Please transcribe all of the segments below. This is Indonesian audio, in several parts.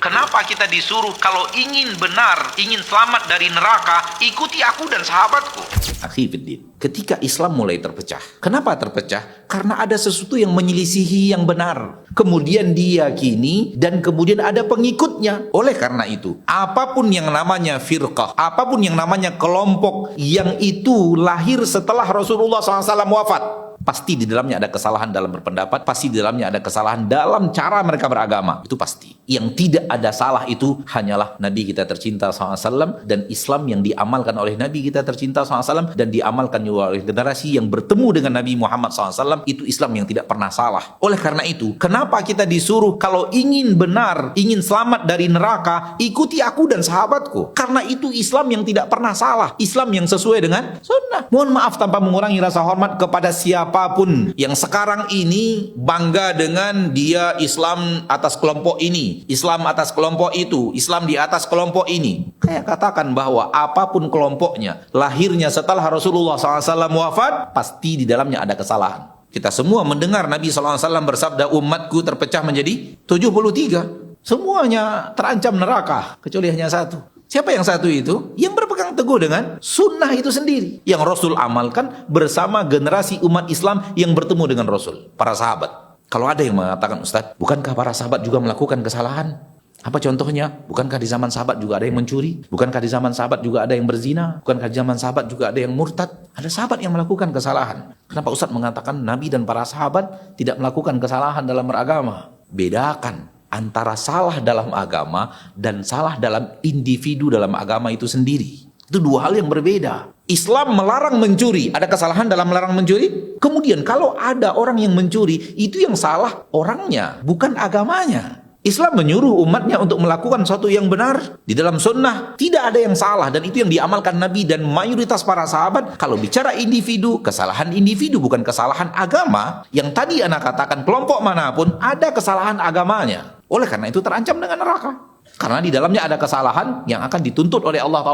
Kenapa kita disuruh kalau ingin benar, ingin selamat dari neraka, ikuti aku dan sahabatku? Akhi fiddin, ketika Islam mulai terpecah. Kenapa terpecah? Karena ada sesuatu yang menyelisihi yang benar. Kemudian diyakini dan kemudian ada pengikutnya. Oleh karena itu, apapun yang namanya firqah, apapun yang namanya kelompok yang itu lahir setelah Rasulullah SAW wafat, pasti di dalamnya ada kesalahan dalam berpendapat, pasti di dalamnya ada kesalahan dalam cara mereka beragama. Itu pasti. Yang tidak ada salah itu hanyalah Nabi kita tercinta SAW dan Islam yang diamalkan oleh Nabi kita tercinta SAW dan diamalkan juga oleh generasi yang bertemu dengan Nabi Muhammad SAW. Itu Islam yang tidak pernah salah. Oleh karena itu, kenapa kita disuruh kalau ingin benar, ingin selamat dari neraka, ikuti aku dan sahabatku? Karena itu Islam yang tidak pernah salah. Islam yang sesuai dengan sunnah. Mohon maaf tanpa mengurangi rasa hormat kepada siapapun yang sekarang ini bangga dengan dia Islam atas kelompok ini, Islam atas kelompok itu, Islam di atas kelompok ini. Saya katakan bahwa apapun kelompoknya, lahirnya setelah Rasulullah SAW wafat, pasti di dalamnya ada kesalahan. Kita semua mendengar Nabi SAW bersabda, umatku terpecah menjadi 73. Semuanya terancam neraka, kecuali hanya satu. Siapa yang satu itu? Yang berpegang teguh dengan sunnah itu sendiri. Yang Rasul amalkan bersama generasi umat Islam yang bertemu dengan Rasul, para sahabat. Kalau ada yang mengatakan, Ustaz, bukankah para sahabat juga melakukan kesalahan? Apa contohnya? Bukankah di zaman sahabat juga ada yang mencuri? Bukankah di zaman sahabat juga ada yang berzina? Bukankah di zaman sahabat juga ada yang murtad? Ada sahabat yang melakukan kesalahan. Kenapa Ustaz mengatakan Nabi dan para sahabat tidak melakukan kesalahan dalam beragama? Bedakan antara salah dalam agama dan salah dalam individu dalam agama itu sendiri. Itu dua hal yang berbeda. Islam melarang mencuri. Ada kesalahan dalam melarang mencuri? Kemudian kalau ada orang yang mencuri, itu yang salah orangnya, bukan agamanya. Islam menyuruh umatnya untuk melakukan sesuatu yang benar di dalam sunnah. Tidak ada yang salah dan itu yang diamalkan Nabi dan mayoritas para sahabat. Kalau bicara individu, kesalahan individu bukan kesalahan agama. Yang tadi anak katakan kelompok manapun ada kesalahan agamanya. Oleh karena itu terancam dengan neraka. Karena di dalamnya ada kesalahan yang akan dituntut oleh Allah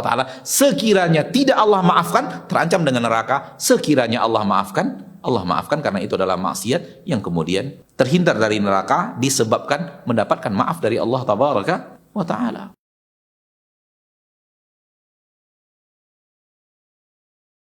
Taala. Sekiranya tidak Allah maafkan, terancam dengan neraka. Sekiranya Allah maafkan karena itu adalah maksiat yang kemudian terhindar dari neraka disebabkan mendapatkan maaf dari Allah Taala.